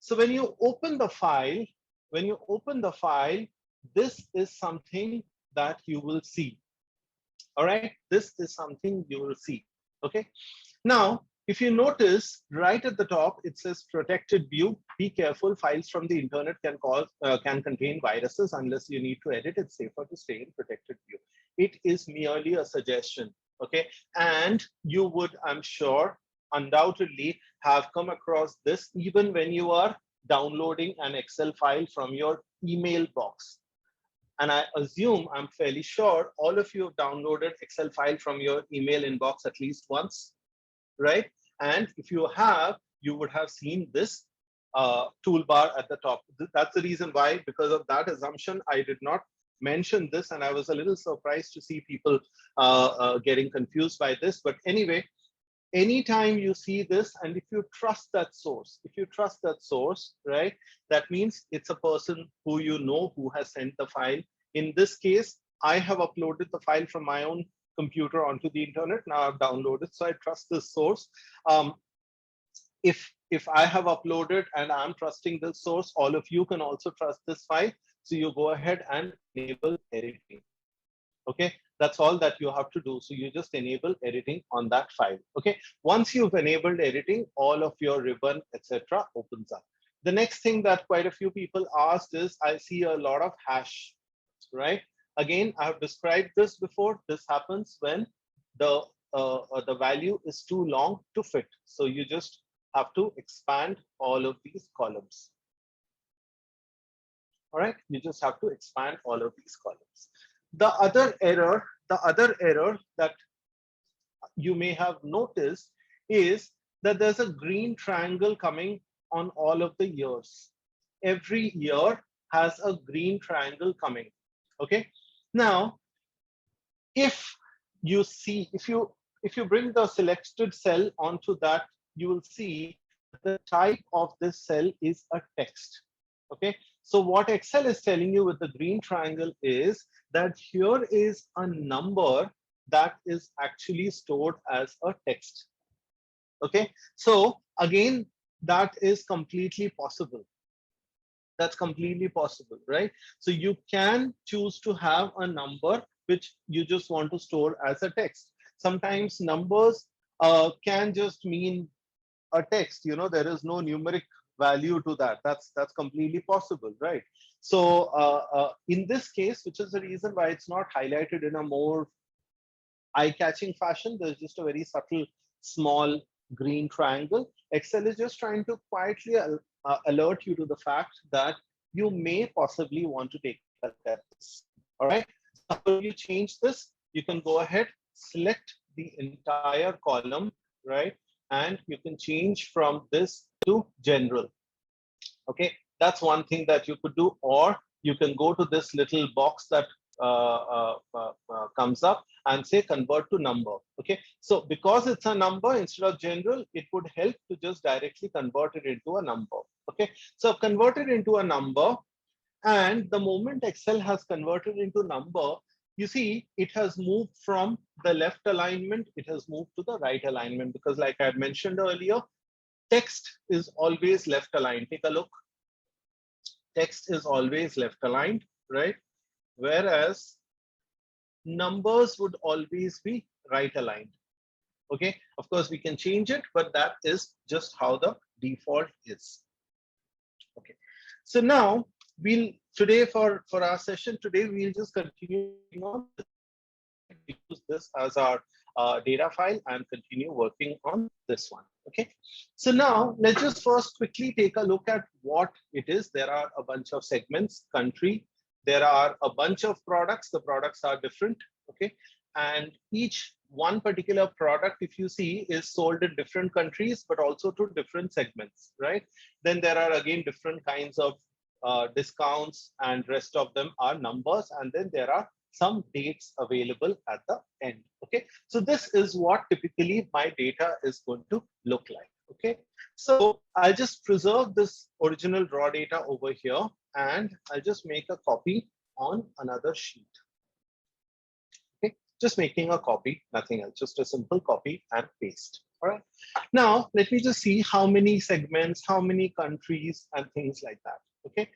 So when you open the file, this is something that you will see. All right, this is something you will see. Okay, now if you notice right at the top, it says protected view. Be careful, files from the internet can contain viruses. Unless you need to edit, it's safer to stay in protected view. It is merely a suggestion. Okay, and you would, I'm sure, undoubtedly have come across this even when you are downloading an Excel file from your email box. And I assume, I'm fairly sure, all of you have downloaded Excel file from your email inbox at least once, right? And if you have, you would have seen this toolbar at the top. That's the reason why, because of that assumption, I did not mention this, and I was a little surprised to see people getting confused by this. But anyway, anytime you see this, and if you trust that source, right, that means it's a person who you know who has sent the file. In this case, I have uploaded the file from my own computer onto the internet. Now I've downloaded, so I trust this source. If I have uploaded and I'm trusting this source, all of you can also trust this file. So you go ahead and enable editing. Okay, that's all that you have to do. So you just enable editing on that file. Okay, once you've enabled editing, all of your ribbon, etc., opens up. The next thing that quite a few people asked is, I see a lot of hash, right? Again, I have described this before. This happens when the value is too long to fit. So you just have to expand all of these columns. All right, you just have to expand all of these columns. The other error that you may have noticed is that there's a green triangle coming on all of the years. Every year has a green triangle coming. Okay, now if you bring the selected cell onto that, you will see the type of this cell is a text. Okay, so what Excel is telling you with the green triangle is that here is a number that is actually stored as a text. Okay, so again, that is completely possible. That's completely possible, right? So you can choose to have a number which you just want to store as a text. Sometimes numbers can just mean a text, you know, there is no numeric value to that. That's completely possible, right? So in this case, which is the reason why it's not highlighted in a more eye-catching fashion, there's just a very subtle small green triangle. Excel is just trying to quietly alert you to the fact that you may possibly want to take a look at this. All right, so how do you change this? You can go ahead, select the entire column, right? And you can change from this to general. Okay, that's one thing that you could do. Or you can go to this little box that comes up and say convert to number. Okay, so because it's a number instead of general, it would help to just directly convert it into a number. Okay, so convert it into a number, and the moment Excel has converted into number, you see it has moved from the left alignment, it has moved to the right alignment, because like I had mentioned earlier, text is always left aligned. Take a look. Text is always left aligned, right? Whereas numbers would always be right aligned. Okay, of course we can change it, but that is just how the default is. Okay, so now we'll today for our session today, we'll just continue on, use this as our data file and continue working on this one. Okay, so now let's just first quickly take a look at what it is. There are a bunch of segments, country, there are a bunch of products. The products are different. Okay, and each one particular product, if you see, is sold in different countries, but also to different segments, right? Then there are again different kinds of discounts, and rest of them are numbers, and then there are some dates available at the end. Okay, so this is what typically my data is going to look like. Okay, so I'll just preserve this original raw data over here, and I'll just make a copy on another sheet. Okay, just making a copy, nothing else, just a simple copy and paste. All right, Now, let me just see how many segments, how many countries, and things like that. Okay.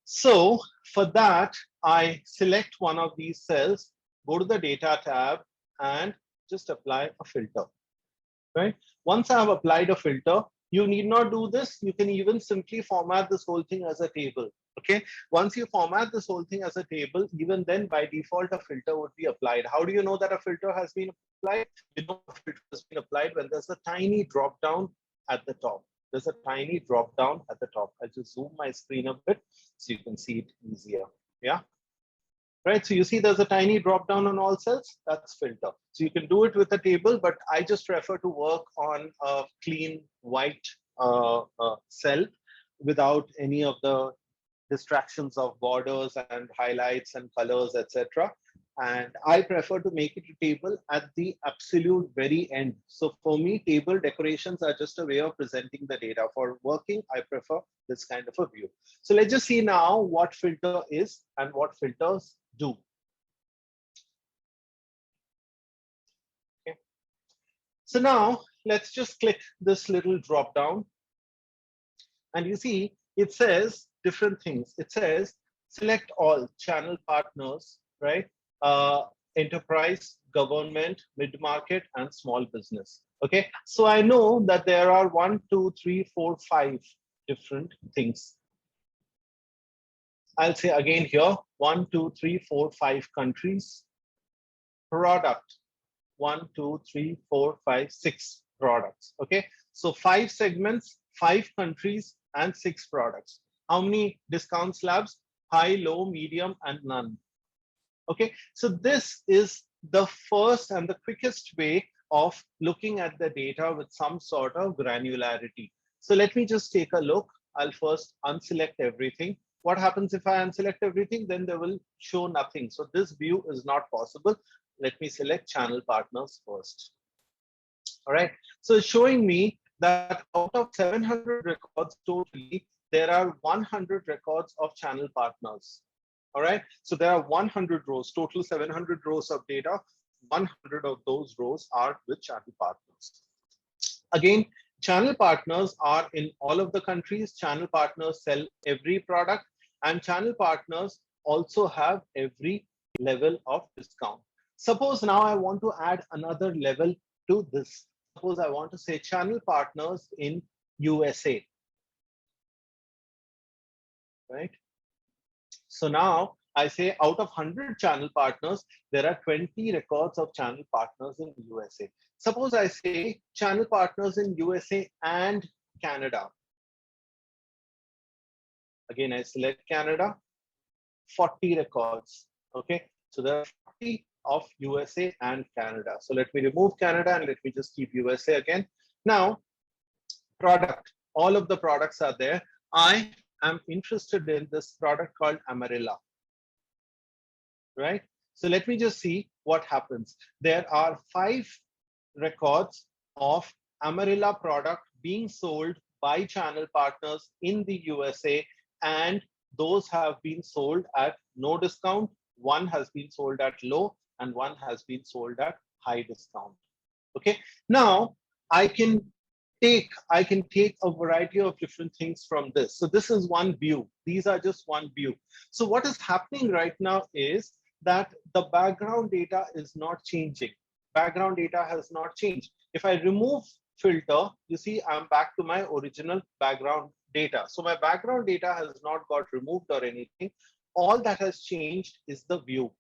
So for that, I select one of these cells, go to the data tab, and just apply a filter. Right? Once I have applied a filter, you need not do this. You can even simply format this whole thing as a table. Okay. Once you format this whole thing as a table, even then by default, a filter would be applied. How do you know that a filter has been applied? You know a filter has been applied when there's a tiny drop down at the top. There's a tiny drop down at the top. I'll just zoom my screen a bit so you can see it easier. Yeah. Right, so you see there's a tiny drop down on all cells, that's filter. So you can do it with a table, but I just prefer to work on a clean white cell without any of the distractions of borders and highlights and colors, etc. And I prefer to make it a table at the absolute very end. So for me, table decorations are just a way of presenting the data. For working, I prefer this kind of a view. So let's just see now what filter is and what filters do. Okay. So now let's just click this little drop down. And you see, it says different things. It says select all channel partners, right? Enterprise, government, mid-market, and small business. Okay, so I know that there are 1, 2, 3, 4, 5 different things. I'll say again here, 1, 2, 3, 4, 5 countries. Product, 1, 2, 3, 4, 5, 6 products. Okay, so 5 segments, 5 countries, and 6 products. How many discount slabs? High, low, medium, and none. Okay, so this is the first and the quickest way of looking at the data with some sort of granularity. So let me just take a look. I'll first unselect everything. What happens if I unselect everything? Then they will show nothing. So this view is not possible. Let me select channel partners first. All right, so it's showing me that out of 700 records totally, there are 100 records of channel partners. All right, so there are 100 rows, total 700 rows of data. 100 of those rows are with channel partners. Again, channel partners are in all of the countries. Channel partners sell every product, and channel partners also have every level of discount. Suppose now I want to add another level to this. Suppose I want to say channel partners in USA, right? So now I say out of 100 channel partners, there are 20 records of channel partners in USA. Suppose I say channel partners in USA and Canada. Again, I select Canada, 40 records. Okay, so there are 40 of USA and Canada. So let me remove Canada and let me just keep USA again. Now, product, all of the products are there. I am interested in this product called Amarilla, right? So let me just see what happens. There are 5 records of Amarilla product being sold by channel partners in the USA, and those have been sold at no discount. 1 has been sold at low and 1 has been sold at high discount. Okay, now I can take a variety of different things from this. So this is one view. These are just one view. So what is happening right now is that the background data is not changing. Background data has not changed. If I remove filter, you see I'm back to my original background data. So my background data has not got removed or anything. All that has changed is the view.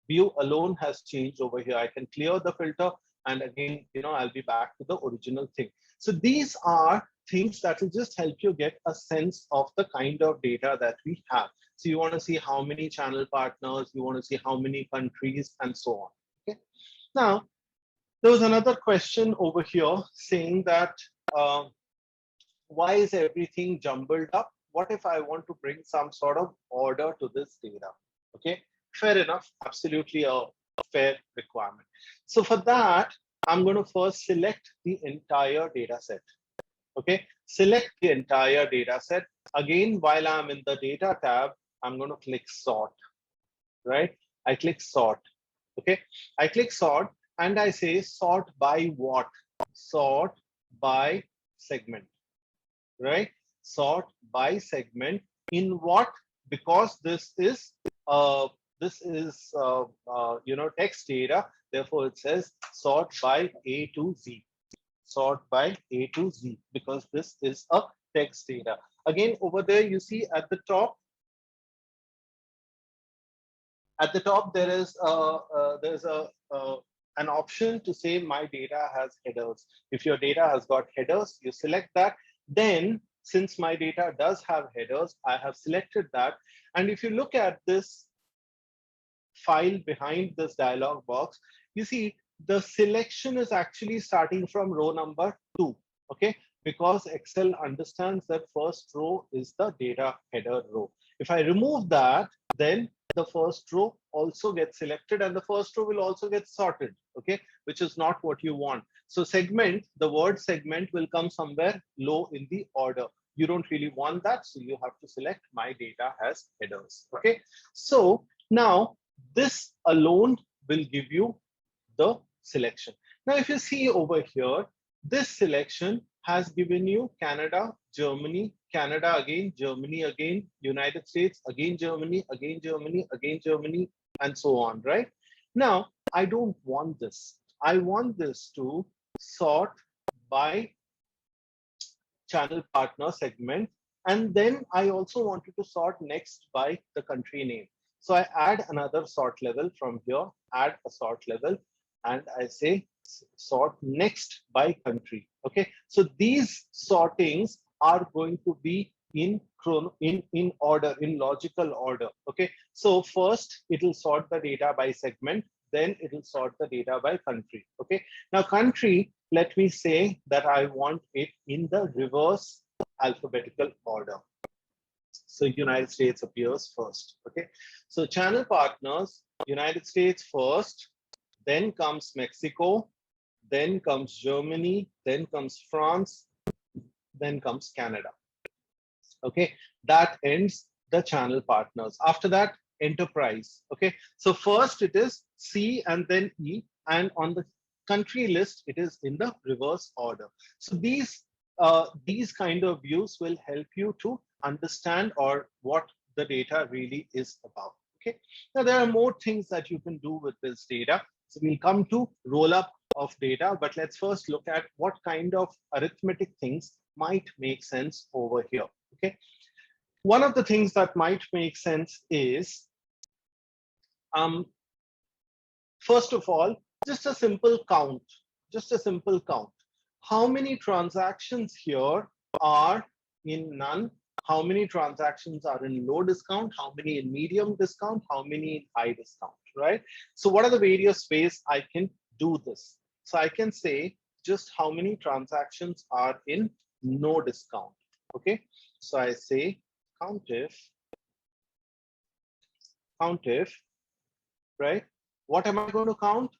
View alone has changed over here. I can clear the filter and again, I'll be back to the original thing. So these are things that will just help you get a sense of the kind of data that we have. So you want to see how many channel partners, you want to see how many countries and so on. Okay. Now, there was another question over here saying that why is everything jumbled up? What if I want to bring some sort of order to this data? Okay, fair enough, absolutely a fair requirement. So for that, I'm going to first select the entire data set. Okay, select the entire data set. Again, while I'm in the data tab, I'm going to click sort, right? I click sort. Okay, I click sort and I say sort by what? sort by segment, right? Sort by segment in what? Because this is text data. Therefore, it says sort by A to Z. Sort by A to Z because this is a text data. Again, over there you see at the top. At the top there is an option to say my data has headers. If your data has got headers, you select that. Then, since my data does have headers, I have selected that. And if you look at this file behind this dialog box, you see the selection is actually starting from row number 2, okay? Because Excel understands that first row is the data header row. If I remove that, then the first row also gets selected and the first row will also get sorted, okay? Which is not what you want. So segment, the word segment will come somewhere low in the order. You don't really want that, so you have to select my data has headers, okay? So now this alone will give you the selection. Now, if you see over here, this selection has given you Canada, Germany, Canada again, Germany again, United States, again Germany, again Germany, again Germany, and so on, right? Now, I don't want this. I want this to sort by channel partner segment. And then I also wanted to sort next by the country name. So I add another sort level from here, add a sort level, and I say sort next by country. Okay, so these sortings are going to be in order, in logical order. Okay, so first it will sort the data by segment, then it will sort the data by country. Okay, now country, let me say that I want it in the reverse alphabetical order. So United States appears first. Okay, so channel partners, United States first, then comes Mexico, then comes Germany, then comes France, then comes Canada. Okay, that ends the channel partners. After that, enterprise. Okay, so first it is C and then E, and on the country list it is in the reverse order. So these kind of views will help you to understand or what the data really is about. Okay, now there are more things that you can do with this data. So we'll come to roll up of data, but let's first look at what kind of arithmetic things might make sense over here. Okay, one of the things that might make sense is, first of all, just a simple count, How many transactions here are in none? How many transactions are in low discount? How many in medium discount? How many in high discount, right? So what are the various ways I can do this? So I can say just how many transactions are in no discount. Okay, so I say COUNTIF, right? What am I going to count?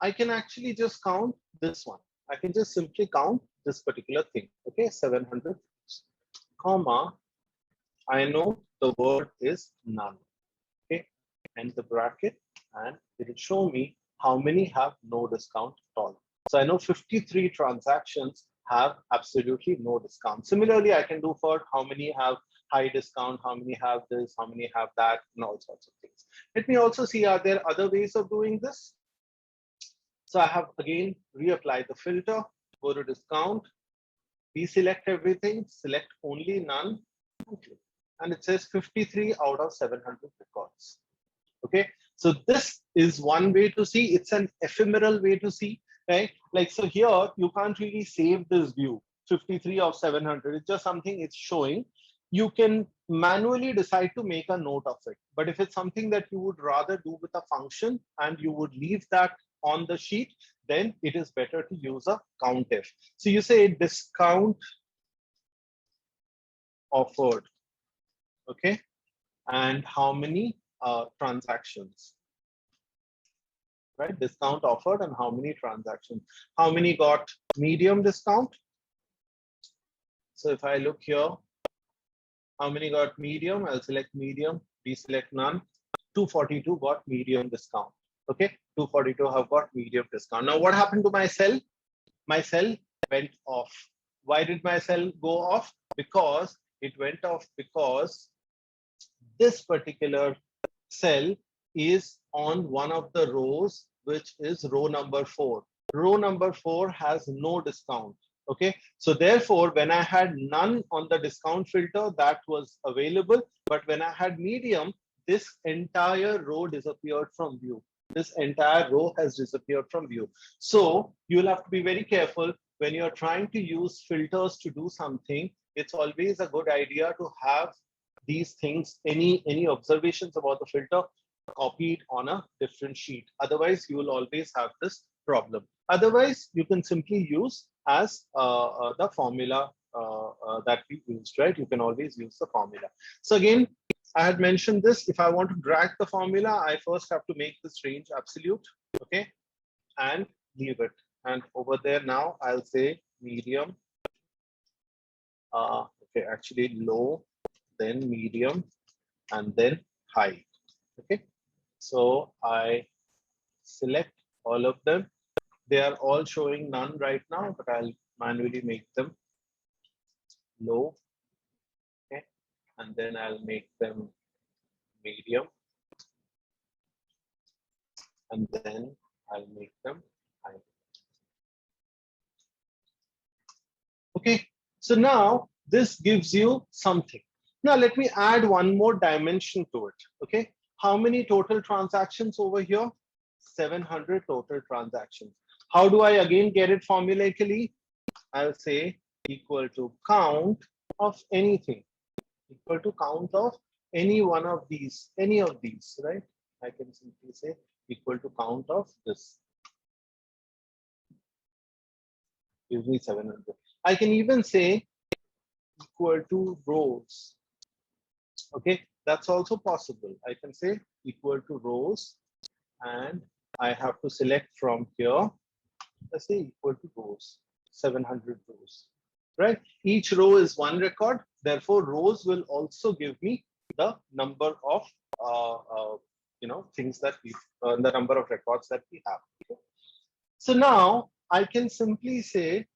I can actually just count this one. I can just simply count this particular thing. Okay, 700, comma, I know the word is none. Okay, and the bracket, and it will show me how many have no discount at all. So I know 53 transactions have absolutely no discount. Similarly, I can do for how many have high discount, how many have this, how many have that, and all sorts of things. Let me also see, are there other ways of doing this? So I have again reapplied the filter, go to discount, deselect everything, select only none, and it says 53 out of 700 records. Okay, so this is one way to see. It's an ephemeral way to see, right? Like, so here you can't really save this view, 53 of 700. It's just something it's showing. You can manually decide to make a note of it. But if it's something that you would rather do with a function and you would leave that on the sheet, then it is better to use a COUNTIF. So you say discount offered, okay, and how many transactions, right? Discount offered and how many transactions. How many got medium discount? So if I look here, how many got medium? I'll select medium, deselect none. 242 got medium discount. Okay, 242 have got medium discount. Now what happened to my cell? my cell went off. Why did my cell go off? Because it went off because this particular cell is on one of the rows, which is row number 4. Row number 4 has no discount. Okay, so therefore, when I had none on the discount filter, that was available. But when I had medium, this entire row disappeared from view. This entire row has disappeared from view. So you'll have to be very careful when you're trying to use filters to do something. It's always a good idea to have these things, any observations about the filter, copied on a different sheet. Otherwise, you will always have this problem. Otherwise, you can simply use as the formula that we used, right? You can always use the formula. So again, I had mentioned this. If I want to drag the formula, I first have to make this range absolute, okay, and leave it. And over there now, I'll say medium. Okay, actually low, then medium, and then high. Okay, so I select all of them. They are all showing none right now, but I'll manually make them low. Okay, and then I'll make them medium, and then I'll make them high. Okay, so now this gives you something. Now let me add one more dimension to it. Okay, how many total transactions over here? 700 total transactions. How do I again get it formulaically? I'll say equal to count of anything, equal to count of any one of these, any of these, right? I can simply say equal to count of this. Gives me 700. I can even say equal to rows. Okay, that's also possible. I can say equal to rows, and I have to select from here. Let's say equal to rows, 700 rows, right? Each row is one record. Therefore, rows will also give me the number of things that we, the number of records that we have. Okay? So now I can simply say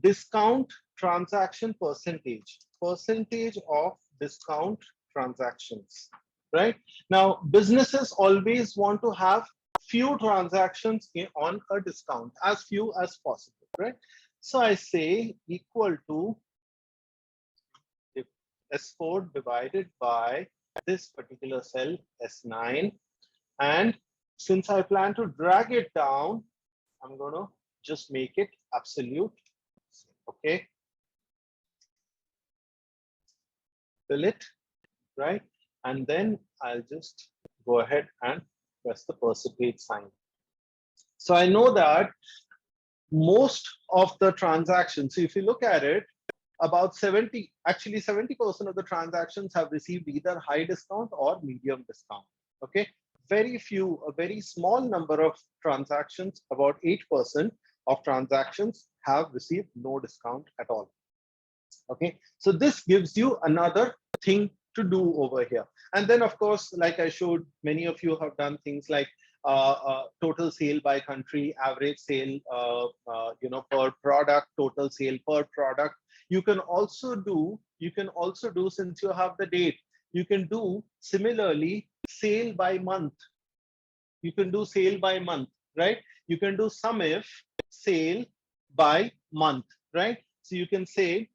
discount transaction percentage, percentage of discount transactions, right? Now, businesses always want to have few transactions on a discount, as few as possible, right? So I say equal to S4 divided by this particular cell, S9. And since I plan to drag it down, I'm going to just make it absolute. Okay. Fill it, right? And then I'll just go ahead and press the percentage sign. So I know that most of the transactions, so if you look at it, about 70% of the transactions have received either high discount or medium discount. Okay, very few, a very small number of transactions, about 8% of transactions have received no discount at all. Okay, so this gives you another thing to do over here. And then of course, like I showed, many of you have done things like total sale by country, average sale per product, total sale per product. You can also do, since you have the date, you can do similarly sale by month. You can do sale by month, right? You can do sum if sale by month, right? So you can say,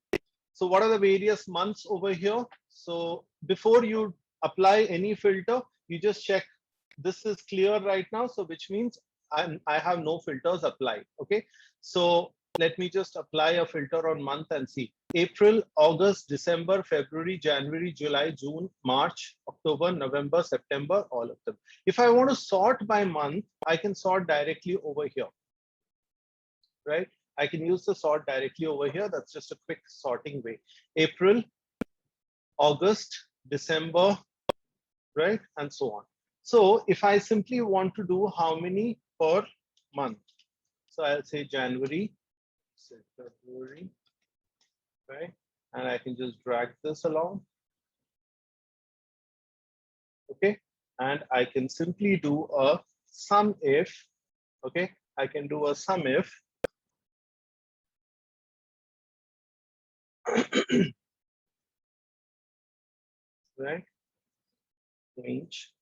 so what are the various months over here? So before you apply any filter, you just check this is clear right now. So which means I have no filters applied. Okay. So let me just apply a filter on month and see. April, August, December, February, January, July, June, March, October, November, September, all of them. If I want to sort by month, I can sort directly over here, right? I can use the sort directly over here. That's just a quick sorting way. April, August, December, right? And so on. So if I simply want to do how many per month, so I'll say January, say February, right? And I can just drag this along. Okay. And I can simply do a sum if, okay? I can do a sum if right? Range,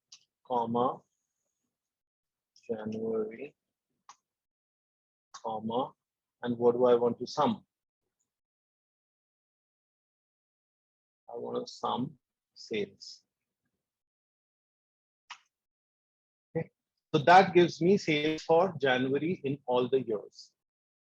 comma, January, comma, and what do I want to sum? I want to sum sales. Okay, so that gives me sales for January in all the years.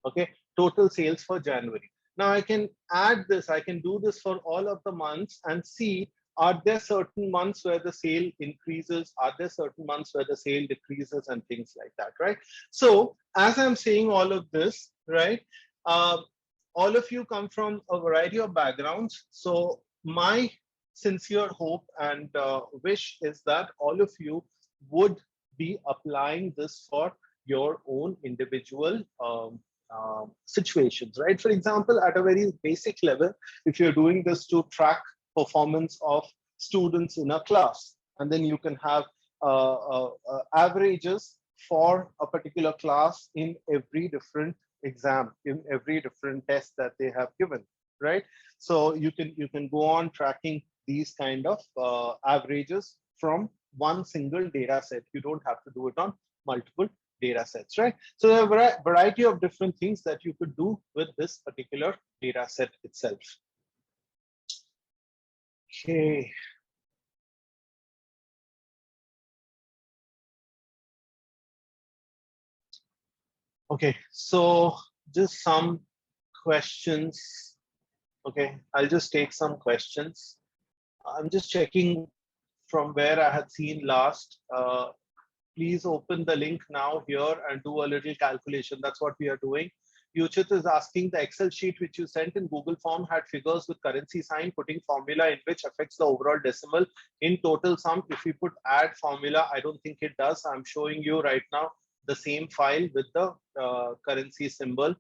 Okay, total sales for January. Now I can add this, I can do this for all of the months and see, are there certain months where the sale increases? Are there certain months where the sale decreases and things like that, right? So as I'm saying all of this, right, all of you come from a variety of backgrounds. So my sincere hope and wish is that all of you would be applying this for your own individual situations, right? For example, at a very basic level, if you're doing this to track performance of students in a class, and then you can have averages for a particular class in every different exam, in every different test that they have given, right? So you can go on tracking these kind of averages from one single data set. You don't have to do it on multiple data sets, right? So there are a variety of different things that you could do with this particular data set itself. Okay. Okay, so just some questions. Okay, I'll just take some questions. I'm just checking from where I had seen last. Please open the link now here and do a little calculation. That's what we are doing. Yuchit is asking, the Excel sheet which you sent in Google form had figures with currency sign, putting formula in which affects the overall decimal in total sum. If we put add formula, I don't think it does. I'm showing you right now the same file with the currency symbol.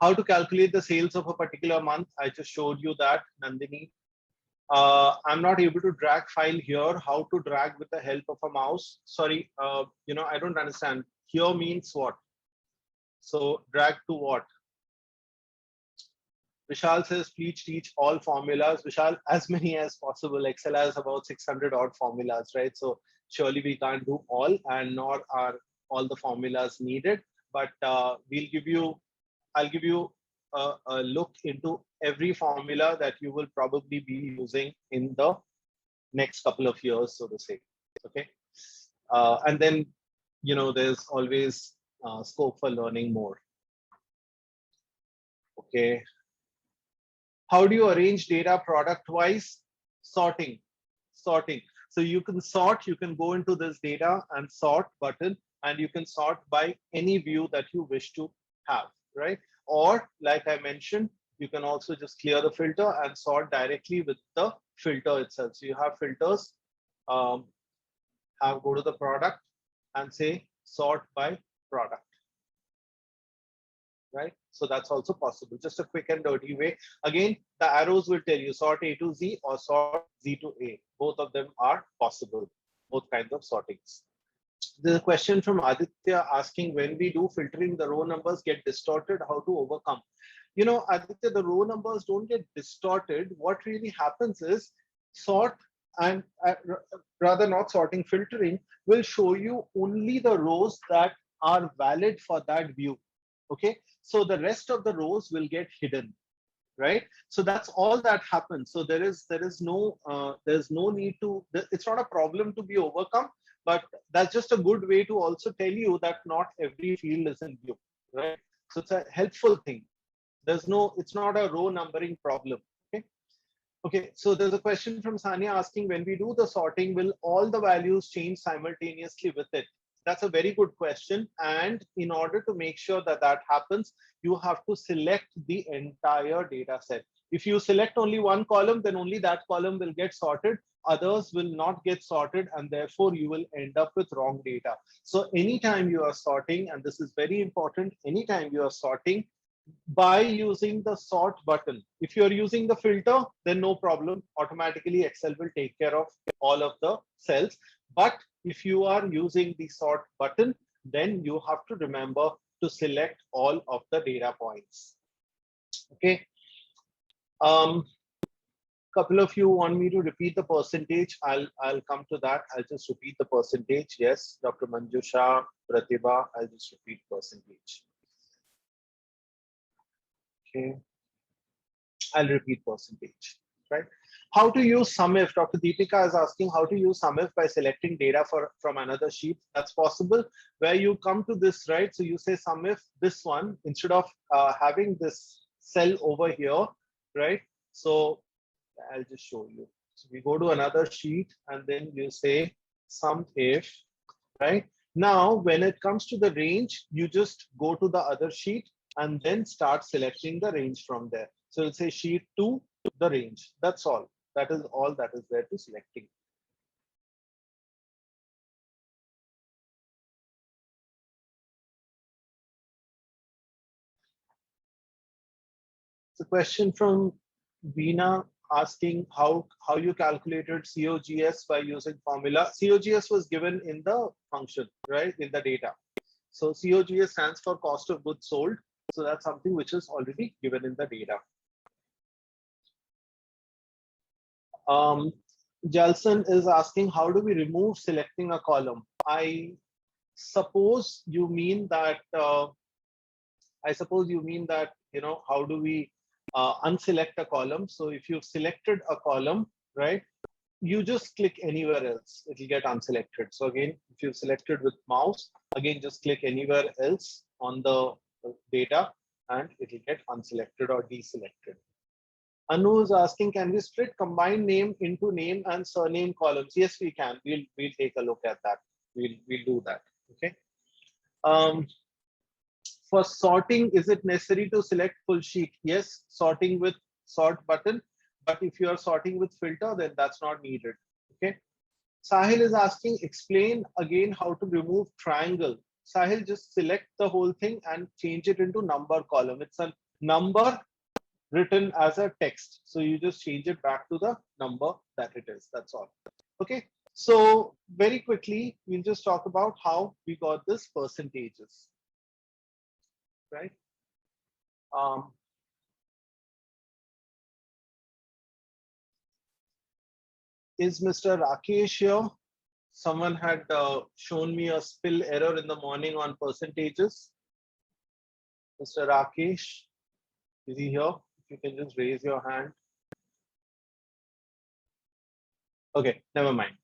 How to calculate the sales of a particular month? I just showed you that, Nandini. I'm not able to drag file here. How to drag with the help of a mouse? Sorry, I don't understand. Here means what? So drag to what? Vishal says, please teach all formulas. Vishal, as many as possible. Excel has about 600 odd formulas, right? So surely we can't do all, and nor are all the formulas needed. But I'll give you a look into every formula that you will probably be using in the next couple of years, so to say. Okay, and then there's always scope for learning more. Okay, how do you arrange data product wise? Sorting. So you can sort, you can go into this data and sort button, and you can sort by any view that you wish to have, right? Or like I mentioned, you can also just clear the filter and sort directly with the filter itself. So you have filters, go to the product and say sort by product, right? So that's also possible. Just a quick and dirty way. Again, the arrows will tell you sort A to Z or sort Z to A. Both of them are possible, both kinds of sortings. There's a question from Aditya asking, when we do filtering, the row numbers get distorted, how to overcome? Aditya, the row numbers don't get distorted. What really happens is sort and rather not sorting, filtering will show you only the rows that are valid for that view. Okay, so the rest of the rows will get hidden, right? So that's all that happens. So there's no need to, it's not a problem to be overcome, but that's just a good way to also tell you that not every field is in view, right? So it's a helpful thing. It's not a row numbering problem. Okay, so there's a question from Sanya asking, when we do the sorting, will all the values change simultaneously with it? That's a very good question. And in order to make sure that that happens, you have to select the entire data set. If you select only one column, then only that column will get sorted. Others will not get sorted, and therefore you will end up with wrong data. So anytime you are sorting, and this is very important, anytime you are sorting, by using the sort button. If you're using the filter, then no problem. Automatically Excel will take care of all of the cells. But if you are using the sort button, then you have to remember to select all of the data points. Okay. Um, Couple of you want me to repeat the percentage. I'll come to that. I'll just repeat the percentage. Yes, Dr. Manjusha, Pratibha, I'll just repeat percentage. Okay, I'll repeat percentage. Right. How to use SUMIF? Dr. Deepika is asking how to use SUMIF by selecting data from another sheet. That's possible. Where you come to this, right? So you say SUMIF, this one, instead of having this cell over here, right? So I'll just show you. So we go to another sheet and then you say SUMIF, right? Now, when it comes to the range, you just go to the other sheet and then start selecting the range from there. So it'll say sheet 2, the range. That's all. That is all that is there to selecting. It's a question from Veena asking how you calculated COGS by using formula. COGS was given in the function, right, in the data. So COGS stands for cost of goods sold. So that's something which is already given in the data. Jalson is asking, how do we remove selecting a column? I suppose you mean that how do we unselect a column? So if you've selected a column, right, you just click anywhere else, it will get unselected. So again, if you've selected with mouse, again, just click anywhere else on the data and it will get unselected or deselected. Anu is asking, can we split combined name into name and surname columns? Yes, we can. We'll take a look at that. We'll do that. Okay. For sorting, is it necessary to select full sheet? Yes, sorting with sort button. But if you are sorting with filter, then that's not needed. Okay. Sahil is asking, explain again how to remove triangle. Sahil, just select the whole thing and change it into number column. It's a number written as a text. So you just change it back to the number that it is. That's all. Okay. So very quickly, we'll just talk about how we got this percentages. Right. Is Mr. Rakesh here? Someone had shown me a spill error in the morning on percentages. Mr. Rakesh, is he here? If you can just raise your hand. Okay, never mind.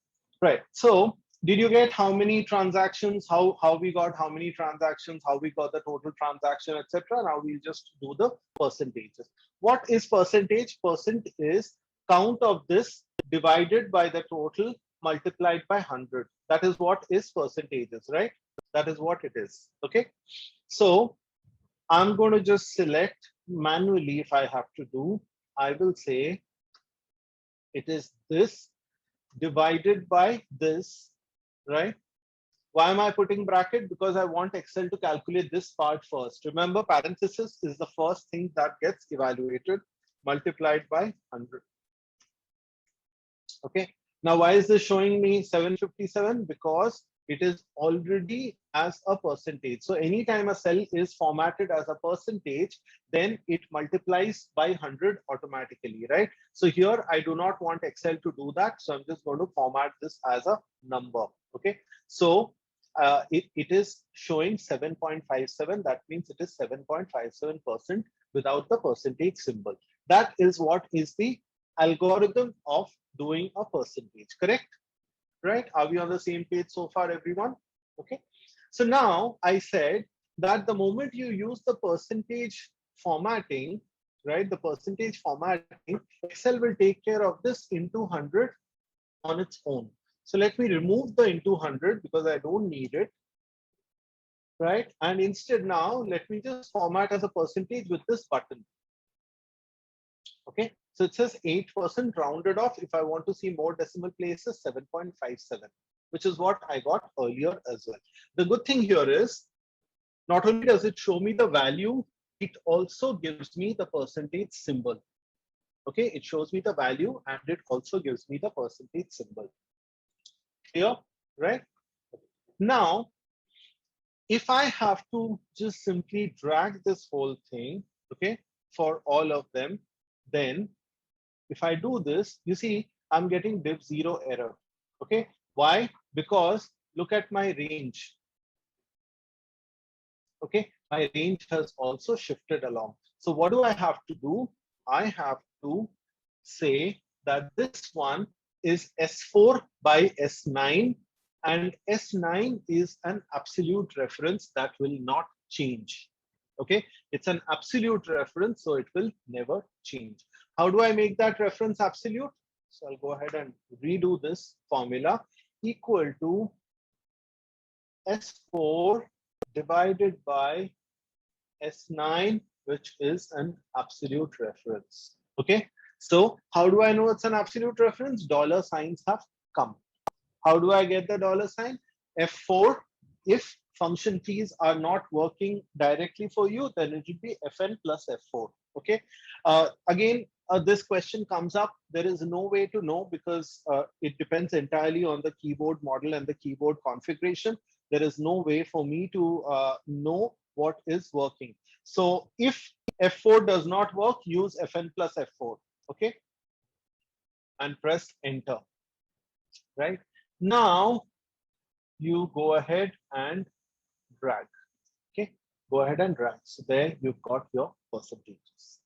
Right. So did you get how many transactions, how we got how many transactions, how we got the total transaction, etc. Now we'll just do the percentages. What is percentage? Percent is count of this divided by the total multiplied by 100. That is what is percentages, right? That is what it is. Okay. So I'm going to just select manually. If I have to do, I will say it is this divided by this, right? Why am I putting bracket? Because I want Excel to calculate this part first. Remember, parenthesis is the first thing that gets evaluated, multiplied by 100. Okay. Now, why is this showing me 757? Because it is already as a percentage. So anytime a cell is formatted as a percentage, then it multiplies by 100 automatically, right? So here I do not want Excel to do that. So I'm just going to format this as a number. Okay. So it is showing 7.57. That means it is 7.57% without the percentage symbol. That is what is the algorithm of doing a percentage, correct? Right? Are we on the same page so far, everyone? Okay. So now I said that the moment you use the percentage formatting, right? The percentage formatting, Excel will take care of this into 100 on its own. So let me remove the into 100 because I don't need it. Right? And instead now, let me just format as a percentage with this button. Okay. So it says 8% rounded off. If I want to see more decimal places, 7.57, which is what I got earlier as well. The good thing here is not only does it show me the value, it also gives me the percentage symbol. Okay, it shows me the value and it also gives me the percentage symbol. Clear, right? Now, if I have to just simply drag this whole thing, okay, for all of them, then if I do this, you see, I'm getting div 0 error. Okay. Why? Because look at my range. Okay. My range has also shifted along. So what do I have to do? I have to say that this one is S4 by S9, and S9 is an absolute reference that will not change. Okay, it's an absolute reference, so it will never change. How do I make that reference absolute? So I'll go ahead and redo this formula. Equal to S4 divided by S9, which is an absolute reference. Okay, so how do I know it's an absolute reference? Dollar signs have come. How do I get the dollar sign? F4. If function keys are not working directly for you, then it will be Fn plus F4. Okay. Again, this question comes up. There is no way to know because it depends entirely on the keyboard model and the keyboard configuration. There is no way for me to know what is working. So if F4 does not work, use Fn plus F4. Okay. And press enter. Right. Now you go ahead and drag. Okay, go ahead and drag. So there you've got your percentages.